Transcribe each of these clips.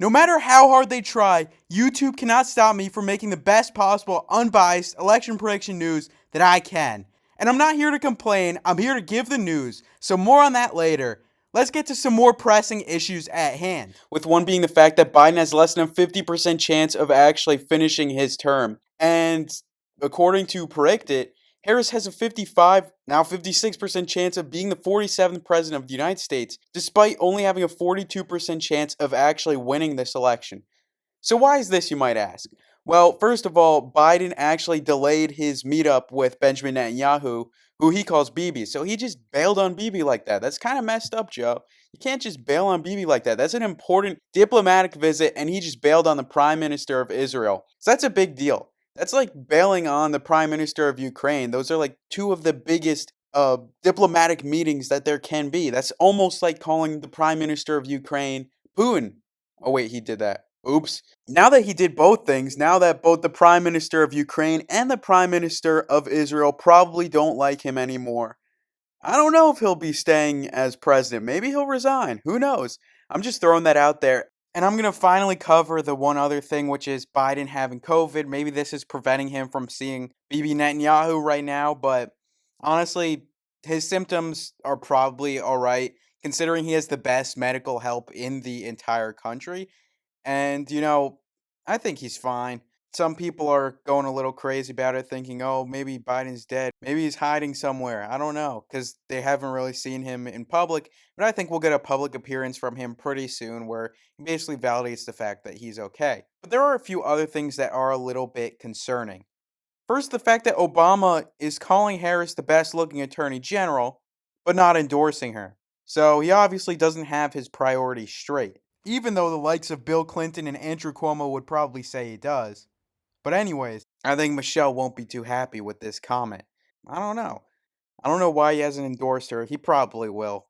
No matter how hard they try, YouTube cannot stop me from making the best possible unbiased election prediction news that I can. And I'm not here to complain, I'm here to give the news. So more on that later. Let's get to some more pressing issues at hand. With one being the fact that Biden has less than a 50% chance of actually finishing his term. And according to Predictit, Harris has a 55, now 56% chance of being the 47th president of the United States, despite only having a 42% chance of actually winning this election. So why is this, you might ask? Well, first of all, Biden actually delayed his meetup with Benjamin Netanyahu, who he calls Bibi. So he just bailed on Bibi like that. That's kind of messed up, Joe. You can't just bail on Bibi like that. That's an important diplomatic visit, and he just bailed on the Prime Minister of Israel. So that's a big deal. That's like bailing on the Prime Minister of Ukraine. Those are like two of the biggest diplomatic meetings that there can be. That's almost like calling the Prime Minister of Ukraine Putin. Oh, wait, he did that. Oops. Now that he did both things, now that both the Prime Minister of Ukraine and the Prime Minister of Israel probably don't like him anymore, I don't know if he'll be staying as president. Maybe he'll resign. Who knows? I'm just throwing that out there. And I'm going to finally cover the one other thing, which is Biden having COVID. Maybe this is preventing him from seeing Bibi Netanyahu right now, but honestly, his symptoms are probably all right, considering he has the best medical help in the entire country. And, I think he's fine. Some people are going a little crazy about it, thinking, oh, maybe Biden's dead. Maybe he's hiding somewhere. I don't know, because they haven't really seen him in public. But I think we'll get a public appearance from him pretty soon where he basically validates the fact that he's okay. But there are a few other things that are a little bit concerning. First, the fact that Obama is calling Harris the best looking attorney general, but not endorsing her. So he obviously doesn't have his priorities straight, even though the likes of Bill Clinton and Andrew Cuomo would probably say he does. But anyways, I think Michelle won't be too happy with this comment. I don't know. I don't know why he hasn't endorsed her. He probably will.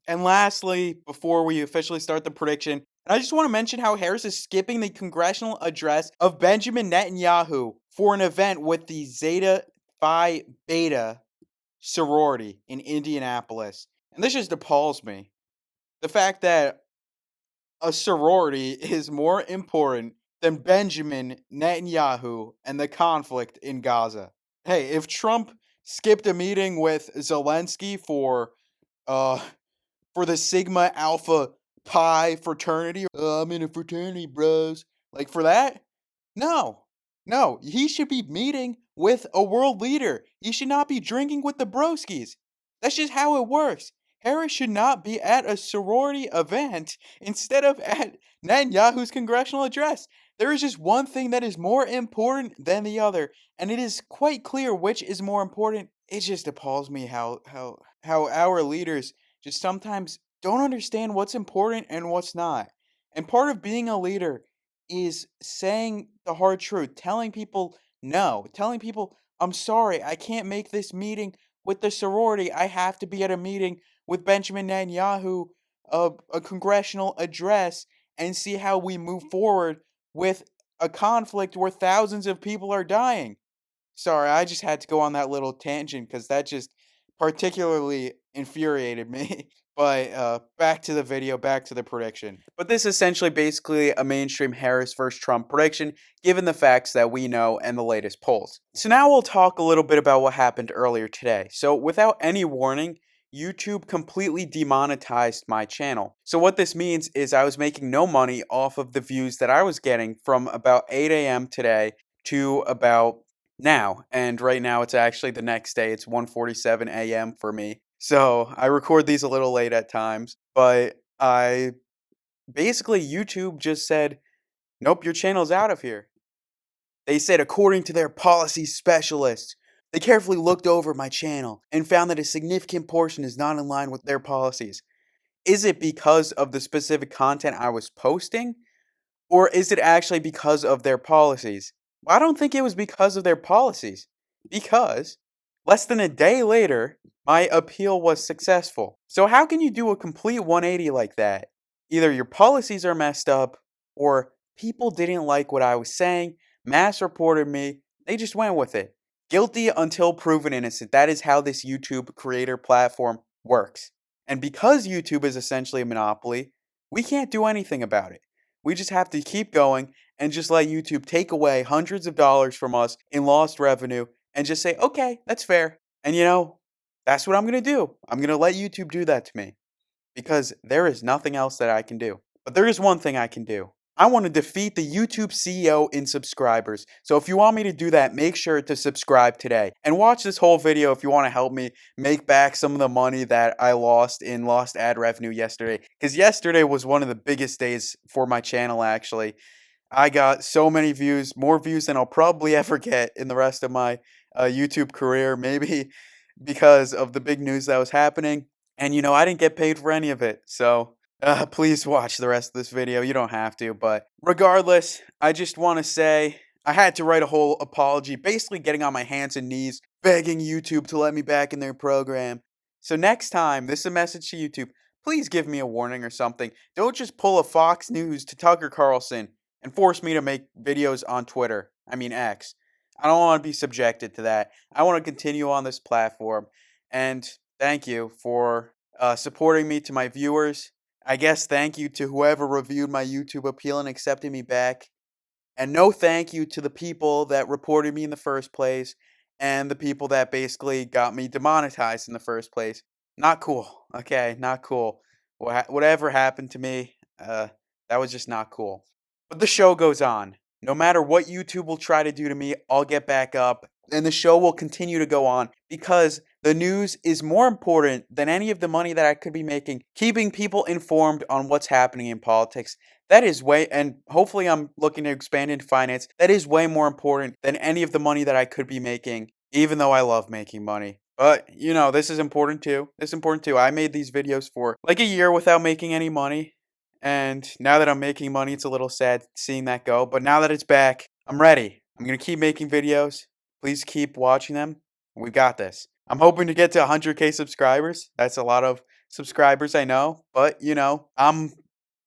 And lastly, before we officially start the prediction, I just want to mention how Harris is skipping the congressional address of Benjamin Netanyahu for an event with the Zeta Phi Beta sorority in Indianapolis. And this just appalls me. The fact that a sorority is more important than Benjamin Netanyahu and the conflict in Gaza. Hey, if Trump skipped a meeting with Zelensky uh for the Sigma Alpha Pi fraternity, I'm in a fraternity, bros. Like for that? No. No, he should be meeting with a world leader. He should not be drinking with the broskies. That's just how it works. Harris should not be at a sorority event instead of at Netanyahu's congressional address. There is just one thing that is more important than the other, and it is quite clear which is more important. It just appalls me how our leaders just sometimes don't understand what's important and what's not. And part of being a leader is saying the hard truth, telling people no, telling people, I'm sorry, I can't make this meeting with the sorority. I have to be at a meeting with Benjamin Netanyahu, a congressional address, and see how we move forward with a conflict where thousands of people are dying. Sorry, I just had to go on that little tangent because that just particularly infuriated me. But back to the video, back to the prediction. But this is essentially basically a mainstream Harris versus Trump prediction, given the facts that we know and the latest polls. So now we'll talk a little bit about what happened earlier today. So without any warning, YouTube completely demonetized my channel. So what this means is I was making no money off of the views that I was getting from about 8 a.m. today to about now. And right now it's actually the next day. It's 1:47 a.m. for me. So I record these a little late at times, but YouTube just said, nope, your channel's out of here. They said, according to their policy specialists, they carefully looked over my channel and found that a significant portion is not in line with their policies. Is it because of the specific content I was posting? Or is it actually because of their policies? Well, I don't think it was because of their policies. Because less than a day later, my appeal was successful. So how can you do a complete 180 like that? Either your policies are messed up, or people didn't like what I was saying, mass reported me, they just went with it. Guilty until proven innocent. That is how this YouTube creator platform works. And because YouTube is essentially a monopoly, we can't do anything about it. We just have to keep going and just let YouTube take away hundreds of dollars from us in lost revenue and just say, okay, that's fair. And that's what I'm going to do. I'm going to let YouTube do that to me because there is nothing else that I can do. But there is one thing I can do. I want to defeat the YouTube CEO in subscribers. So if you want me to do that, make sure to subscribe today. And watch this whole video if you want to help me make back some of the money that I lost in lost ad revenue yesterday. Because yesterday was one of the biggest days for my channel, actually. I got so many views, more views than I'll probably ever get in the rest of my YouTube career, maybe because of the big news that was happening. And I didn't get paid for any of it. So please watch the rest of this video. You don't have to. But regardless, I just want to say I had to write a whole apology, basically getting on my hands and knees, begging YouTube to let me back in their program. So next time, this is a message to YouTube. Please give me a warning or something. Don't just pull a Fox News to Tucker Carlson and force me to make videos on Twitter. I mean X. I don't want to be subjected to that. I want to continue on this platform. And thank you for supporting me to my viewers. I guess thank you to whoever reviewed my YouTube appeal and accepted me back. And no thank you to the people that reported me in the first place and the people that basically got me demonetized in the first place. Not cool. Okay, not cool. Whatever happened to me, that was just not cool. But the show goes on. No matter what YouTube will try to do to me, I'll get back up and the show will continue to go on because the news is more important than any of the money that I could be making, keeping people informed on what's happening in politics. That is and hopefully I'm looking to expand into finance. That is way more important than any of the money that I could be making, even though I love making money. But, this is important too. This is important too. I made these videos for like a year without making any money. And now that I'm making money, it's a little sad seeing that go. But now that it's back, I'm ready. I'm going to keep making videos. Please keep watching them. We got this. I'm hoping to get to 100K subscribers. That's a lot of subscribers, I know. But, I'm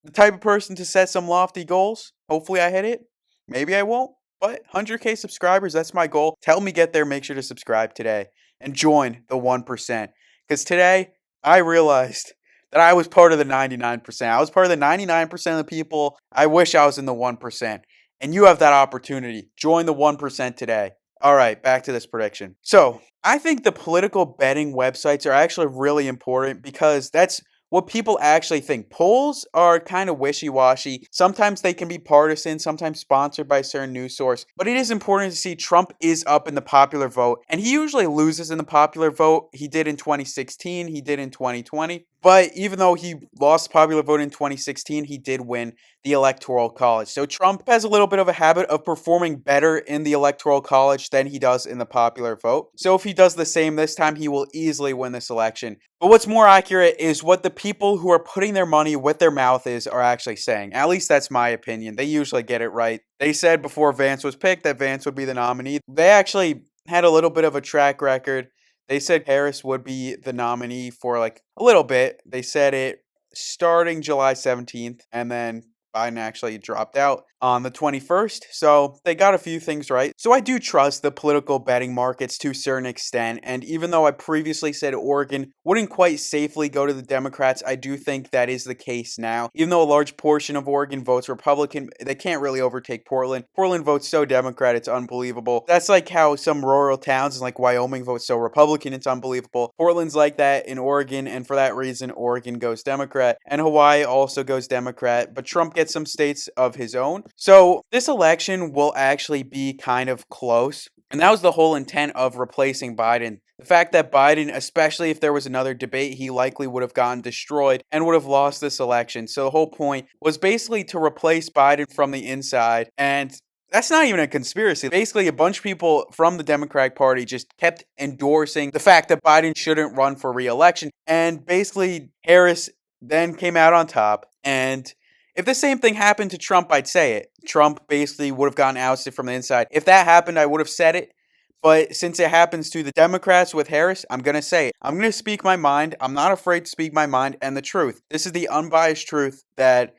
the type of person to set some lofty goals. Hopefully I hit it. Maybe I won't. But 100K subscribers, that's my goal. To help me get there, make sure to subscribe today. And join the 1%. Because today, I realized that I was part of the 99%. I was part of the 99% of the people. I wish I was in the 1%. And you have that opportunity. Join the 1% today. All right, back to this prediction. So, I think the political betting websites are actually really important because that's what people actually think. Polls are kind of wishy-washy. Sometimes they can be partisan, sometimes sponsored by a certain news source. But it is important to see Trump is up in the popular vote. And he usually loses in the popular vote. He did in 2016. He did in 2020. But even though he lost the popular vote in 2016, he did win the Electoral College. So Trump has a little bit of a habit of performing better in the Electoral College than he does in the popular vote. So if he does the same this time, he will easily win this election. But what's more accurate is what the people who are putting their money with their mouth are actually saying. At least that's my opinion. They usually get it right. They said before Vance was picked that Vance would be the nominee. They actually had a little bit of a track record. They said Harris would be the nominee for like a little bit. They said it starting July 17th, and then Biden actually dropped out on the 21st. So they got a few things right. So I do trust the political betting markets to a certain extent. And even though I previously said Oregon wouldn't quite safely go to the Democrats, I do think that is the case now. Even though a large portion of Oregon votes Republican, they can't really overtake Portland. Portland votes so Democrat, it's unbelievable. That's like how some rural towns like Wyoming vote so Republican, it's unbelievable. Portland's like that in Oregon, and for that reason, Oregon goes Democrat. And Hawaii also goes Democrat, but Trump gets some states of his own. So this election will actually be kind of close. And that was the whole intent of replacing Biden. The fact that Biden, especially if there was another debate, he likely would have gotten destroyed and would have lost this election. So the whole point was basically to replace Biden from the inside. And that's not even a conspiracy. Basically, a bunch of people from the Democratic Party just kept endorsing the fact that Biden shouldn't run for re-election. And basically, Harris then came out on top. And if the same thing happened to Trump, I'd say it. Trump basically would have gotten ousted from the inside. If that happened, I would have said it. But since it happens to the Democrats with Harris, I'm going to say it. I'm going to speak my mind. I'm not afraid to speak my mind and the truth. This is the unbiased truth that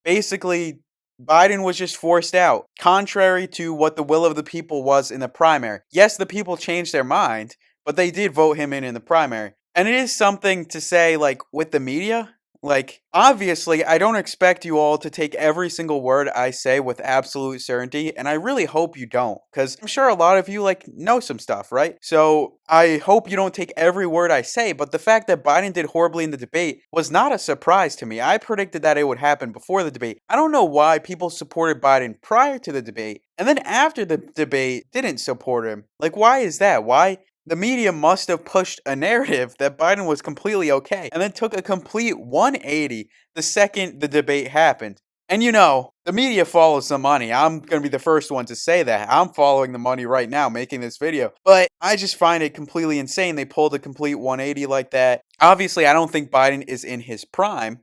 basically Biden was just forced out, contrary to what the will of the people was in the primary. Yes, the people changed their mind, but they did vote him in the primary. And it is something to say, like, with the media. Like, obviously, I don't expect you all to take every single word I say with absolute certainty, and I really hope you don't, because I'm sure a lot of you, like, know some stuff, right? So, I hope you don't take every word I say, but the fact that Biden did horribly in the debate was not a surprise to me. I predicted that it would happen before the debate. I don't know why people supported Biden prior to the debate, and then after the debate didn't support him. Like, why is that? Why? The media must have pushed a narrative that Biden was completely okay and then took a complete 180 the second the debate happened. And the media follows the money. I'm going to be the first one to say that. I'm following the money right now making this video. But I just find it completely insane they pulled a complete 180 like that. Obviously, I don't think Biden is in his prime,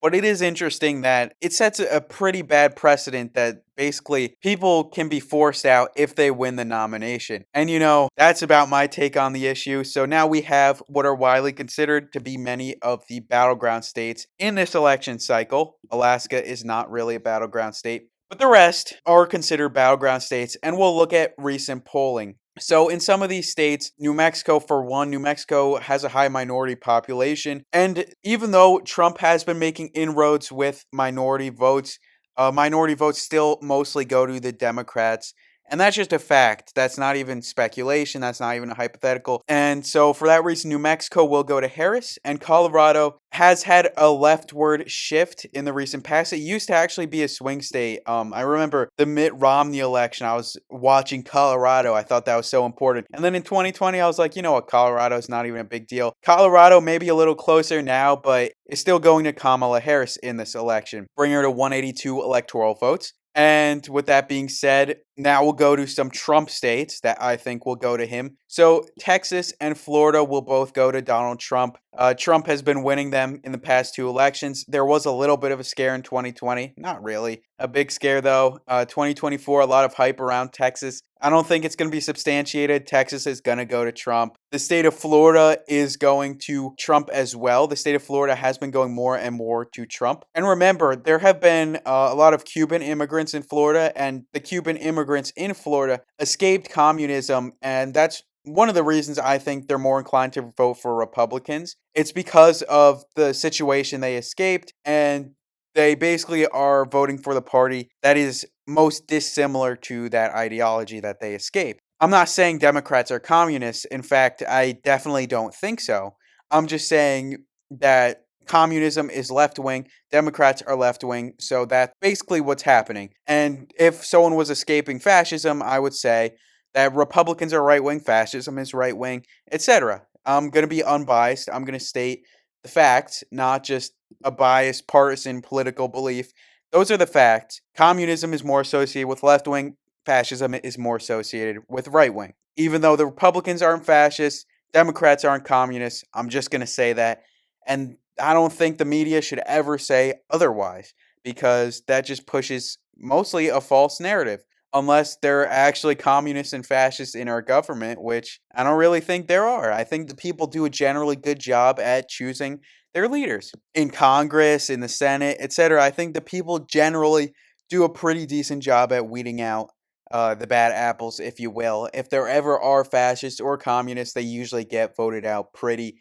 but it is interesting that it sets a pretty bad precedent that basically people can be forced out if they win the nomination. And that's about my take on the issue. So now we have what are widely considered to be many of the battleground states in this election cycle. Alaska is not really a battleground state, but the rest are considered battleground states, and we'll look at recent polling. So, in some of these states, New Mexico, for one, New Mexico has a high minority population. And even though Trump has been making inroads with minority votes still mostly go to the Democrats. And that's just a fact. That's not even speculation. That's not even a hypothetical. And so, for that reason, New Mexico will go to Harris, and Colorado has had a leftward shift in the recent past. It used to actually be a swing state. I remember the Mitt Romney election. I was watching Colorado. I thought that was so important. And then in 2020, I was like, you know what? Colorado is not even a big deal. Colorado may be a little closer now, but it's still going to Kamala Harris in this election, bring her to 182 electoral votes. And with that being said, now we'll go to some Trump states that I think will go to him. So Texas and Florida will both go to Donald Trump. Trump has been winning them in the past two elections. There was a little bit of a scare in 2020. Not really. A big scare, though. 2024, a lot of hype around Texas. I don't think it's going to be substantiated. Texas is going to go to Trump. The state of Florida is going to Trump as well. The state of Florida has been going more and more to Trump. And remember, there have been a lot of Cuban immigrants in Florida, and the Cuban immigrants in Florida escaped communism, and that's one of the reasons I think they're more inclined to vote for Republicans. It's because of the situation they escaped, and they basically are voting for the party that is most dissimilar to that ideology that they escaped. I'm not saying Democrats are communists. In fact, I definitely don't think so. I'm just saying that communism is left wing, Democrats are left wing, so that's basically what's happening. And if someone was escaping fascism, I would say that Republicans are right wing, fascism is right wing, etc. I'm going to be unbiased. I'm going to state the facts, not just a biased partisan political belief. Those are the facts. Communism is more associated with left wing, fascism is more associated with right wing. Even though the Republicans aren't fascists, Democrats aren't communists, I'm just going to say that. And I don't think the media should ever say otherwise, because that just pushes mostly a false narrative. Unless there are actually communists and fascists in our government, which I don't really think there are. I think the people do a generally good job at choosing their leaders in Congress, in the Senate, etc. I think the people generally do a pretty decent job at weeding out the bad apples, if you will. If there ever are fascists or communists, they usually get voted out pretty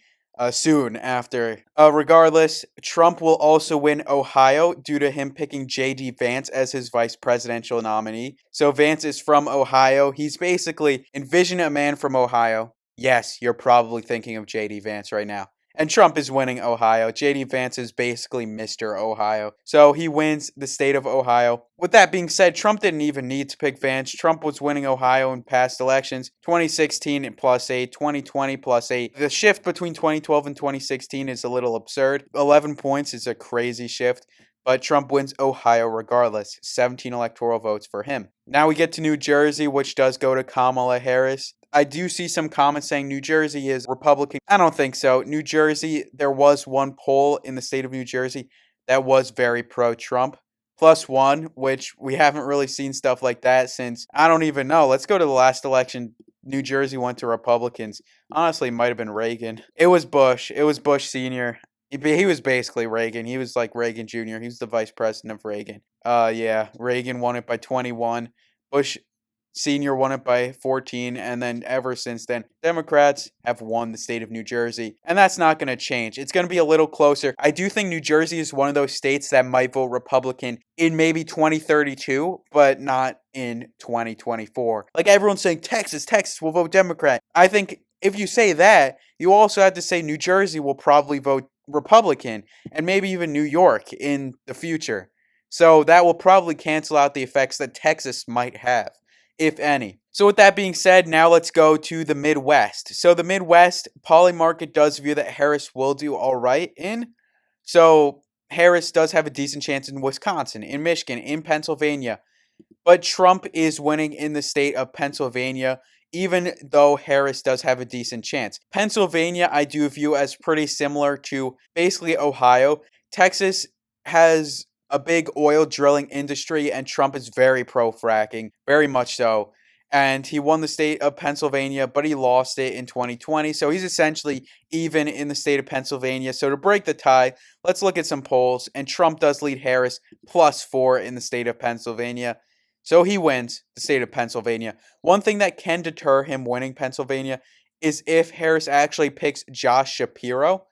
soon after. Regardless, Trump will also win Ohio due to him picking J.D. Vance as his vice presidential nominee. So Vance is from Ohio. He's basically envision a man from Ohio. Yes, you're probably thinking of J.D. Vance right now. And Trump is winning Ohio. J.D. Vance is basically Mr. Ohio. So he wins the state of Ohio. With that being said, Trump didn't even need to pick Vance. Trump was winning Ohio in past elections. 2016 +8, 2020 +8. The shift between 2012 and 2016 is a little absurd. 11 points is a crazy shift. But Trump wins Ohio regardless. 17 electoral votes for him. Now we get to New Jersey, which does go to Kamala Harris. I do see some comments saying New Jersey is Republican. I don't think so. New Jersey, there was one poll in the state of New Jersey that was very pro-Trump. +1, which we haven't really seen stuff like that since, I don't even know. Let's go to the last election. New Jersey went to Republicans. Honestly, it might have been Reagan. It was Bush. It was Bush Sr. He was basically Reagan. He was like Reagan Jr. He was the vice president of Reagan. Yeah, Reagan won it by 21. Bush Senior won it by 14, and then ever since then, Democrats have won the state of New Jersey, and that's not going to change. It's going to be a little closer. I do think New Jersey is one of those states that might vote Republican in maybe 2032, but not in 2024. Like everyone's saying, Texas will vote Democrat. I think if you say that, you also have to say New Jersey will probably vote Republican, and maybe even New York in the future. So that will probably cancel out the effects that Texas might have, if any. So with that being said, now let's go to the Midwest. So the Midwest, Polymarket does view that Harris will do all right in. So Harris does have a decent chance in Wisconsin, in Michigan, in Pennsylvania. But Trump is winning in the state of Pennsylvania, even though Harris does have a decent chance. Pennsylvania, I do view as pretty similar to basically Ohio. Texas has a big oil drilling industry, and Trump is very pro fracking, very much so. And he won the state of Pennsylvania, but he lost it in 2020. So he's essentially even in the state of Pennsylvania. So to break the tie, let's look at some polls. And Trump does lead Harris +4 in the state of Pennsylvania. So he wins the state of Pennsylvania. One thing that can deter him winning Pennsylvania is if Harris actually picks Josh Shapiro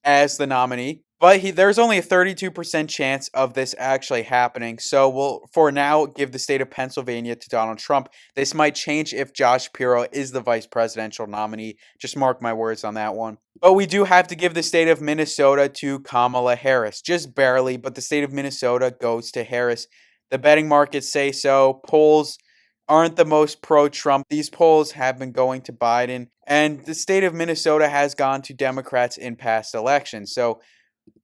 as the nominee. But there's only a 32% chance of this actually happening. So we'll, for now, give the state of Pennsylvania to Donald Trump. This might change if Josh Shapiro is the vice presidential nominee. Just mark my words on that one. But we do have to give the state of Minnesota to Kamala Harris. Just barely, but the state of Minnesota goes to Harris. The betting markets say so. Polls aren't the most pro-Trump. These polls have been going to Biden. And the state of Minnesota has gone to Democrats in past elections. So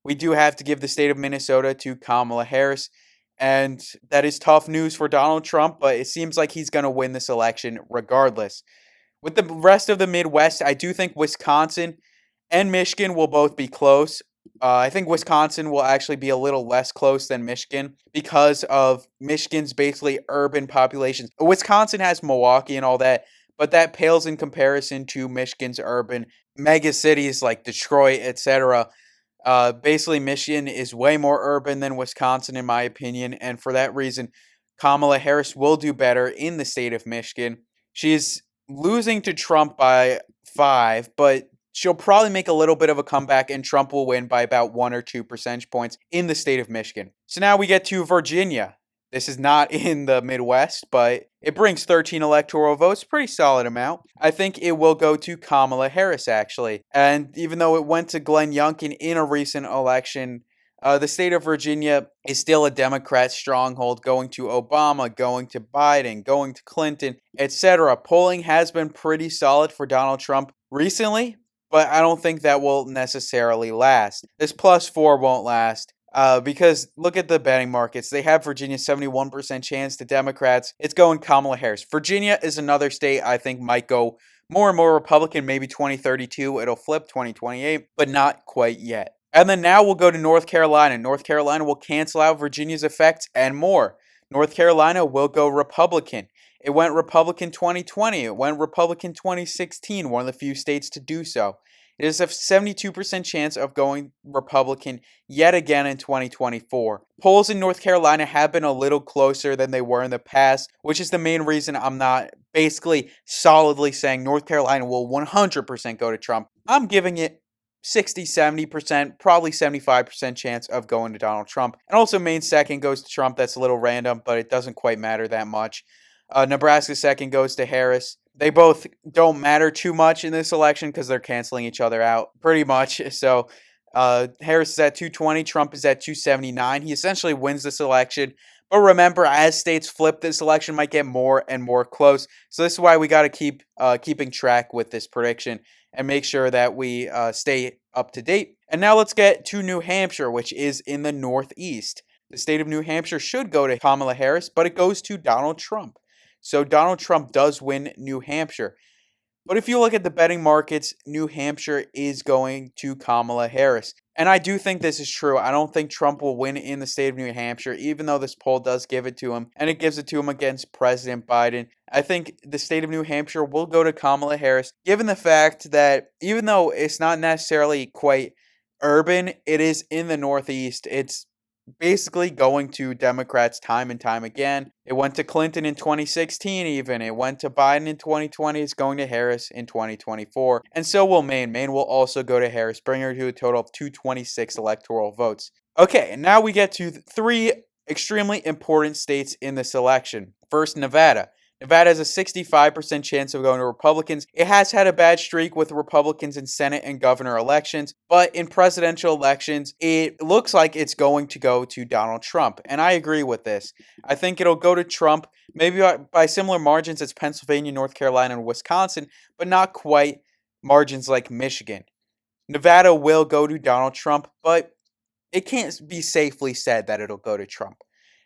we do have to give the state of Minnesota to Kamala Harris. And that is tough news for Donald Trump, but it seems like he's going to win this election regardless. With the rest of the Midwest, I do think Wisconsin and Michigan will both be close. I think Wisconsin will actually be a little less close than Michigan because of Michigan's basically urban population. Wisconsin has Milwaukee and all that, but that pales in comparison to Michigan's urban mega cities like Detroit, etc. Basically, Michigan is way more urban than Wisconsin, in my opinion, and for that reason, Kamala Harris will do better in the state of Michigan. She's losing to Trump by 5, but she'll probably make a little bit of a comeback, and Trump will win by about 1 or 2 percentage points in the state of Michigan. So now we get to Virginia. This is not in the Midwest, but it brings 13 electoral votes, pretty solid amount. I think it will go to Kamala Harris, actually. And even though it went to Glenn Youngkin in a recent election, the state of Virginia is still a Democrat stronghold, going to Obama, going to Biden, going to Clinton, etc. Polling has been pretty solid for Donald Trump recently, but I don't think that will necessarily last. This +4 won't last. Because look at the betting markets. They have Virginia 71% chance to Democrats. It's going Kamala Harris. Virginia is another state I think might go more and more Republican. Maybe 2032. It'll flip 2028, but not quite yet. And then now we'll go to North Carolina. North Carolina will cancel out Virginia's effects and more. North Carolina will go Republican. It went Republican 2020. It went Republican 2016. One of the few states to do so. It is a 72% chance of going Republican yet again in 2024. Polls in North Carolina have been a little closer than they were in the past, which is the main reason I'm not basically solidly saying North Carolina will 100% go to Trump. I'm giving it 60, 70%, probably 75% chance of going to Donald Trump. And also Maine second goes to Trump. That's a little random, but it doesn't quite matter that much. Nebraska second goes to Harris. They both don't matter too much in this election because they're canceling each other out pretty much. So Harris is at 220. Trump is at 279. He essentially wins this election. But remember, as states flip, this election might get more and more close. So this is why we got to keep keeping track with this prediction and make sure that we stay up to date. And now let's get to New Hampshire, which is in the Northeast. The state of New Hampshire should go to Kamala Harris, but it goes to Donald Trump. So Donald Trump does win New Hampshire. But if you look at the betting markets, New Hampshire is going to Kamala Harris. And I do think this is true. I don't think Trump will win in the state of New Hampshire, even though this poll does give it to him. And it gives it to him against President Biden. I think the state of New Hampshire will go to Kamala Harris, given the fact that even though it's not necessarily quite urban, it is in the Northeast. It's basically going to Democrats time and time again. It went to Clinton in 2016 even. It went to Biden in 2020. It's going to Harris in 2024. And so will Maine. Maine will also go to Harris, bringing her to a total of 226 electoral votes. Okay, and now we get to three extremely important states in this election. First, Nevada. Nevada has a 65% chance of going to Republicans. It has had a bad streak with Republicans in Senate and governor elections, but in presidential elections, it looks like it's going to go to Donald Trump. And I agree with this. I think it'll go to Trump, maybe by similar margins as Pennsylvania, North Carolina, and Wisconsin, but not quite margins like Michigan. Nevada will go to Donald Trump, but it can't be safely said that it'll go to Trump.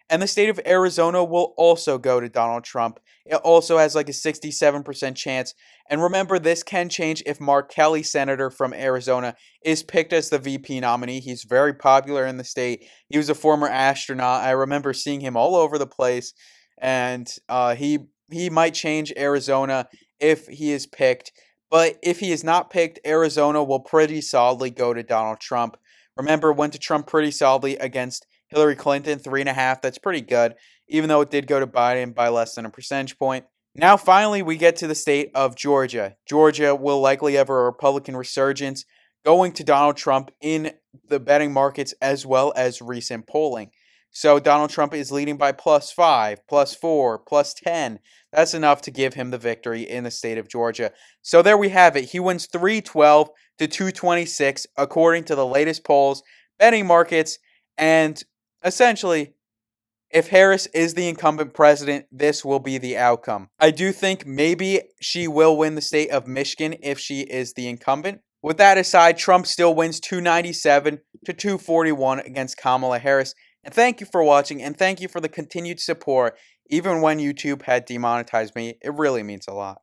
And the state of Arizona will also go to Donald Trump. It also has like a 67% chance. And remember, this can change if Mark Kelly, senator from Arizona, is picked as the VP nominee. He's very popular in the state. He was a former astronaut. I remember seeing him all over the place. And he might change Arizona if he is picked. But if he is not picked, Arizona will pretty solidly go to Donald Trump. Remember, went to Trump pretty solidly against Hillary Clinton, 3.5. That's pretty good, even though it did go to Biden by less than a percentage point. Now, finally, we get to the state of Georgia. Georgia will likely have a Republican resurgence, going to Donald Trump in the betting markets as well as recent polling. So Donald Trump is leading by +5, +4, +10. That's enough to give him the victory in the state of Georgia. So there we have it. He wins 312 to 226 according to the latest polls, betting markets, and essentially, if Harris is the incumbent president, this will be the outcome. I do think maybe she will win the state of Michigan if she is the incumbent. With that aside, Trump still wins 297 to 241 against Kamala Harris. And thank you for watching, and thank you for the continued support, even when YouTube had demonetized me. It really means a lot.